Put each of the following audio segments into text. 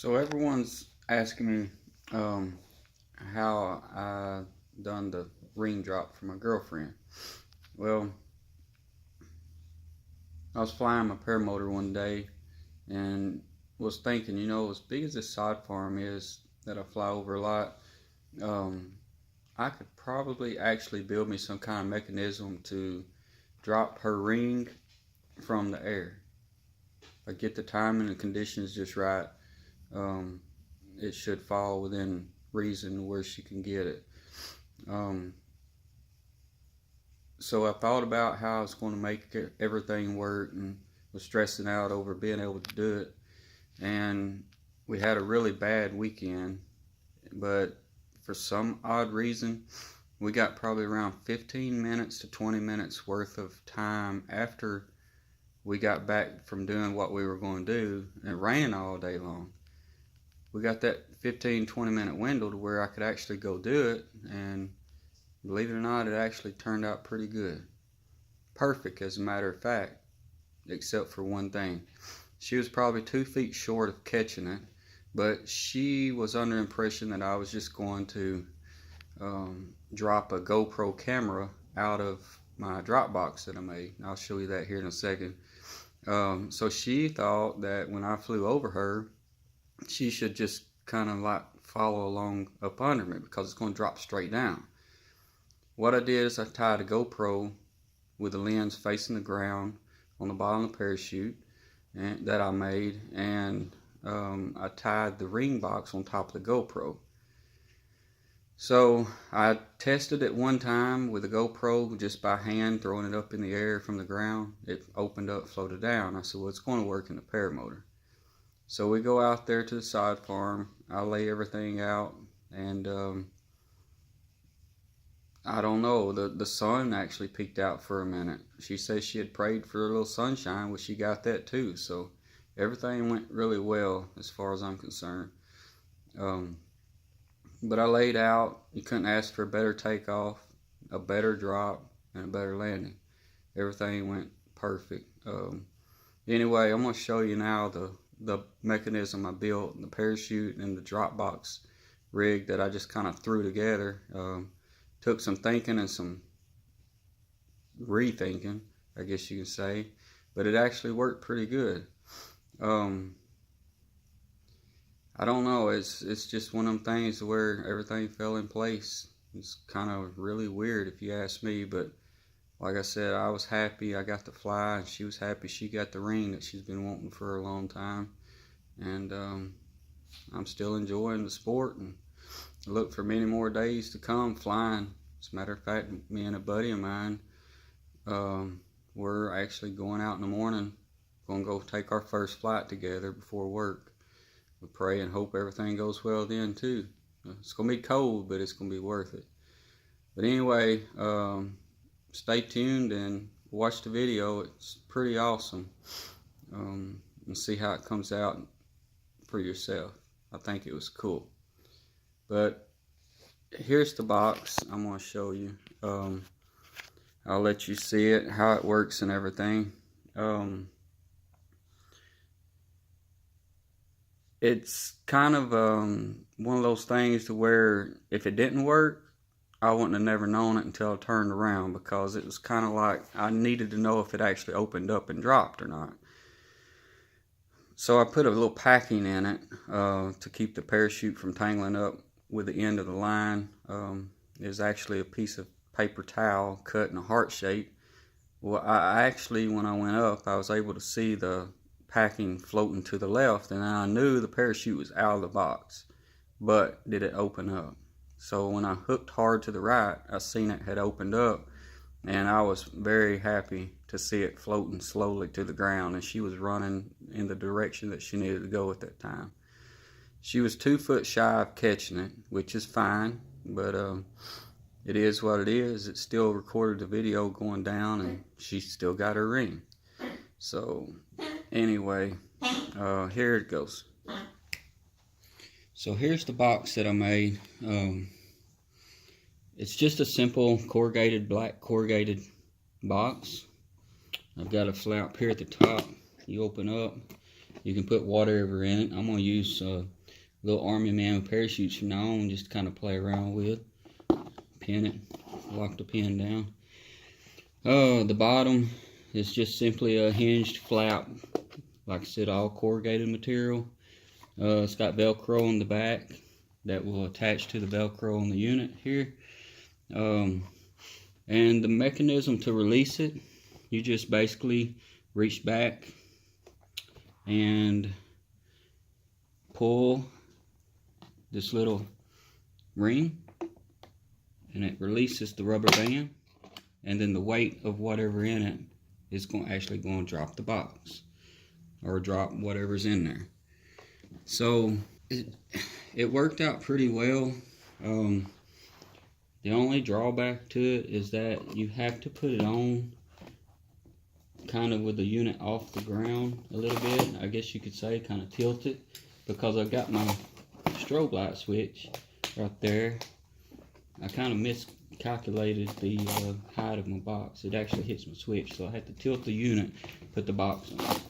So everyone's asking me how I done the ring drop for my girlfriend. Well, I was flying my paramotor one day and was thinking, as big as this sod farm is that I fly over a lot, um, I could probably actually build me some kind of mechanism to drop her ring from the air. If I get the timing and conditions just right, um, it should fall within reason where she can get it. Um, so I thought about how I was going to make everything work and was stressing out over being able to do it. And we had a really bad weekend, but for some odd reason, we got probably around 15 minutes to 20 minutes worth of time after we got back from doing what we were going to do, and it rained all day long. We got that 15-20 minute window to where I could actually go do it, and believe it or not, it actually turned out pretty good. Perfect, as a matter of fact, except for one thing. She was probably 2 feet short of catching it, but she was under the impression that I was just going to drop a GoPro camera out of my drop box that I made. I'll show you that here in a second. So she thought that when I flew over her, she should just kind of like follow along up under me because it's going to drop straight down. What I did is I tied a GoPro with the lens facing the ground on the bottom of the parachute that I made, and I tied the ring box on top of the GoPro. So I tested it one time with a GoPro just by hand, throwing it up in the air from the ground. It opened up, floated down. I said, well, it's going to work in the paramotor. So we go out there to the sod farm. I lay everything out, and I don't know, the sun actually peeked out for a minute. She says she had prayed for a little sunshine, well, she got that too. So everything went really well as far as I'm concerned. But I laid out. You couldn't ask for a better takeoff, a better drop, and a better landing. Everything went perfect. Anyway, I'm going to show you now the mechanism I built, the parachute and the drop box rig that I just kind of threw together. Took some thinking and some rethinking, I guess you can say, but it actually worked pretty good. I don't know, it's just one of them things where everything fell in place. It's kind of really weird if you ask me, but like I said, I was happy I got to fly, and she was happy she got the ring that she's been wanting for a long time. And I'm still enjoying the sport, and I look for many more days to come flying. As a matter of fact, me and a buddy of mine, we're actually going out in the morning, going to go take our first flight together before work. We pray and hope everything goes well then too. It's going to be cold, but it's going to be worth it. But anyway, stay tuned and watch the video. It's pretty awesome. And see how it comes out for yourself. I think it was cool. But here's the box I'm going to show you. I'll let you see it, how it works and everything. It's kind of one of those things to where if it didn't work, I wouldn't have never known it until I turned around, because it was kind of like I needed to know if it actually opened up and dropped or not. So I put a little packing in it to keep the parachute from tangling up with the end of the line. There's actually a piece of paper towel cut in a heart shape. Well, I actually, when I went up, I was able to see the packing floating to the left, and I knew the parachute was out of the box, but did it open up? So when I hooked hard to the right, I seen it had opened up, and I was very happy to see it floating slowly to the ground, and she was running in the direction that she needed to go at that time. She was 2 foot shy of catching it, which is fine, but it is what it is. It still recorded the video going down, and she still got her ring. So anyway, here it goes. So here's the box that I made. It's just a simple corrugated, black corrugated box. I've got a flap here at the top. You open up, You can put whatever in it. I'm going to use little Army Man parachutes from now on, just to kind of play around with. Pin it, lock the pin down. The bottom is just simply a hinged flap, like I said, all corrugated material. It's got Velcro on the back that will attach to the Velcro on the unit here. And the mechanism to release it, you just basically reach back and pull this little ring, and it releases the rubber band, and then the weight of whatever in it is actually going to drop the box, or drop whatever's in there. So it worked out pretty well. The only drawback to it is that you have to put it on kind of with the unit off the ground a little bit, I guess you could say, kind of tilt it, because I've got my strobe light switch right there. I kind of miscalculated the height of my box. It actually hits my switch, so I had to tilt the unit, put the box on.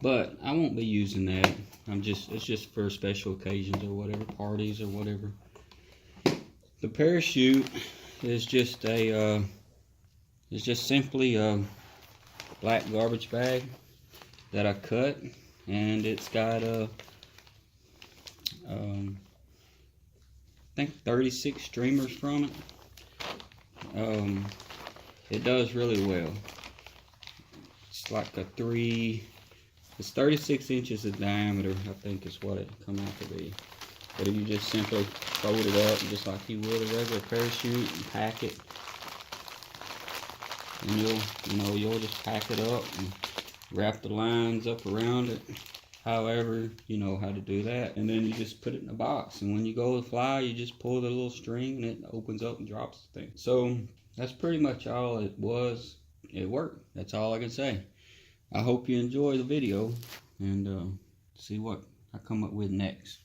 But I won't be using that. It's just for special occasions or whatever, parties or whatever. The parachute is just simply a black garbage bag that I cut, and it's got I think 36 streamers from it. It does really well. It's like it's 36 inches in diameter, I think is what it come out to be. But if you just simply fold it up just like you would a regular parachute and pack it, and you'll just pack it up and wrap the lines up around it, however you know how to do that, and then you just put it in a box, and when you go to fly, you just pull the little string and it opens up and drops the thing. So that's pretty much all it was. It worked. That's all I can say. I hope you enjoy the video and see what I come up with next.